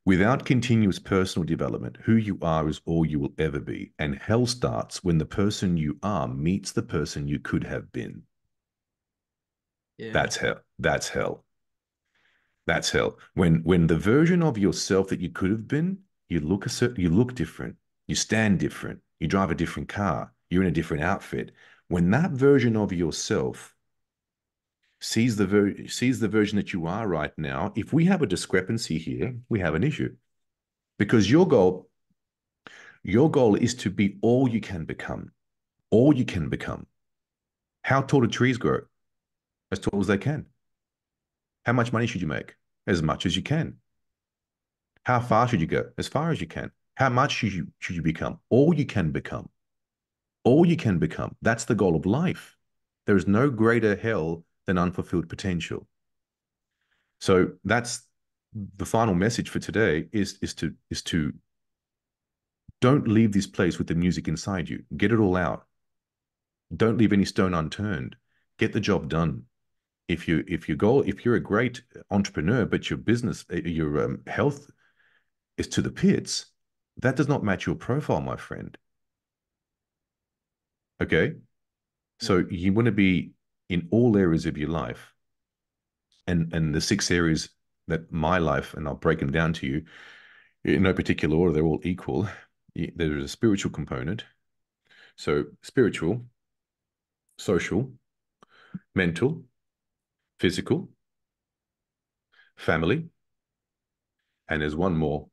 without continuous personal development, who you are is all you will ever be. And hell starts when the person you are meets the person you could have been.
Yeah.
That's hell. That's hell. That's hell. When the version of yourself that you could have been, you look different, you stand different, you drive a different car, you're in a different outfit. When that version of yourself sees the version that you are right now, if we have a discrepancy here, we have an issue. Because your goal is to be all you can become. All you can become. How tall do trees grow? As tall as they can. How much money should you make? As much as you can. How far should you go? As far as you can. How much should you become? All you can become. All you can become. That's the goal of life. There is no greater hell than unfulfilled potential. So that's the final message for today is to don't leave this place with the music inside you. Get it all out. Don't leave any stone unturned. Get the job done. If you're a great entrepreneur, but your business, your health is to the pits, that does not match your profile, my friend. Okay. So you want to be in all areas of your life. And the 6 areas that my life, and I'll break them down to you in no particular order, they're all equal. There is a spiritual component. So spiritual, social, mental, physical, family, and there's one more.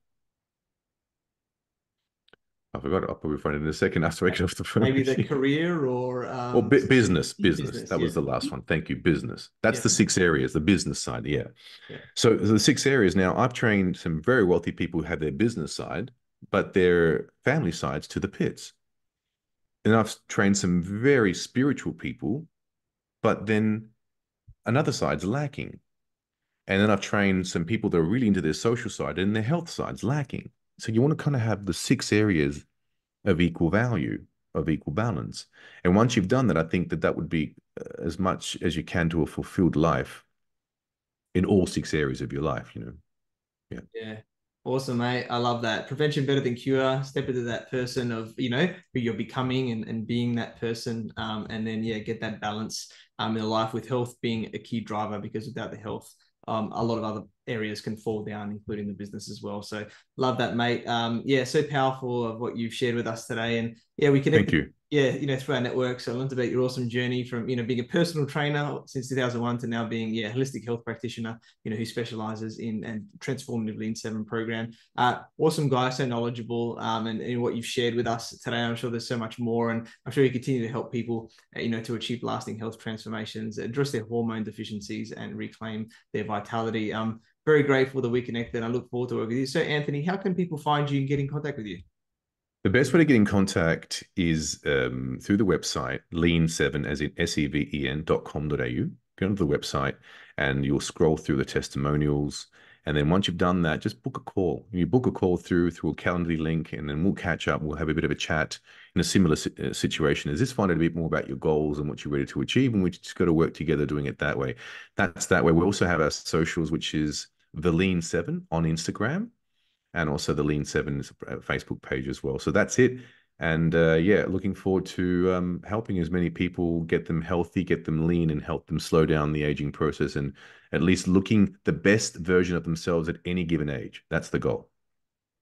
I forgot. I'll probably find it in a second after I get off the phone.
Maybe the career or
business. That was
yeah.
the last one. Thank you. Business. That's
Yeah.
the 6 areas, the business side. Yeah.
Yeah.
So the 6 areas now, I've trained some very wealthy people who have their business side, but their family sides to the pits. And I've trained some very spiritual people, but then another side's lacking. And then I've trained some people that are really into their social side and their health side's lacking. So you want to kind of have the 6 areas of equal value, of equal balance. And once you've done that, I think that would be as much as you can to a fulfilled life in all 6 areas of your life, Yeah.
Yeah. Awesome, mate. I love that. Prevention better than cure. Step into that person of, who you're becoming and being that person. And then, get that balance in life, with health being a key driver, because without the health, a lot of other areas can fall down, including the business as well. So love that, mate. So powerful of what you've shared with us today. And we connected.
Thank you.
Through our network. So I learned about your awesome journey from, being a personal trainer since 2001 to now being, a holistic health practitioner, who specializes in and transformatively in 7 program. Awesome guy, so knowledgeable, and what you've shared with us today. I'm sure there's so much more, and I'm sure you continue to help people, to achieve lasting health transformations, address their hormone deficiencies, and reclaim their vitality. I'm very grateful that we connected. I look forward to working with you. So, Anthony, how can people find you and get in contact with you?
The best way to get in contact is through the website, lean7, as in seven.com.au. Go to the website and you'll scroll through the testimonials And then once you've done that, just book a call. You book a call through a Calendly link, and then we'll catch up. We'll have a bit of a chat in a similar situation as this, find out a bit more about your goals and what you're ready to achieve. And we just got to work together doing it that way. That's that way. We also have our socials, which is the Lean 7 on Instagram, and also the Lean 7 Facebook page as well. So that's it. And yeah, looking forward to helping as many people, get them healthy, get them lean, and help them slow down the aging process, and at least looking the best version of themselves at any given age. That's the goal.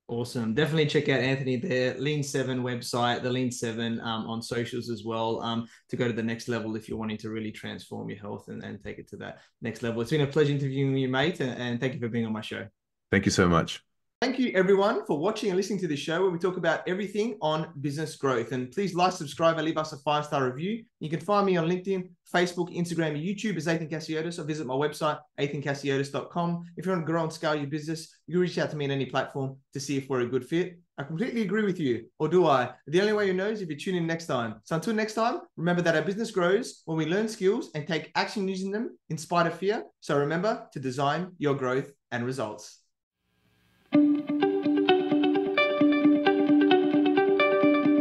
Awesome. Definitely check out Anthony, the Lean 7 website, the Lean 7 on socials as well, to go to the next level if you're wanting to really transform your health and take it to that next level. It's been a pleasure interviewing you, mate, and thank you for being on my show.
Thank you so much.
Thank you, everyone, for watching and listening to this show where we talk about everything on business growth. And please like, subscribe, and leave us a 5-star review. You can find me on LinkedIn, Facebook, Instagram, and YouTube as Ethan Cassiotis, or visit my website, ethancassiotis.com. If you want to grow and scale your business, you can reach out to me on any platform to see if we're a good fit. I completely agree with you, or do I? The only way you know is if you tune in next time. So until next time, remember that our business grows when we learn skills and take action using them in spite of fear. So remember to design your growth and results.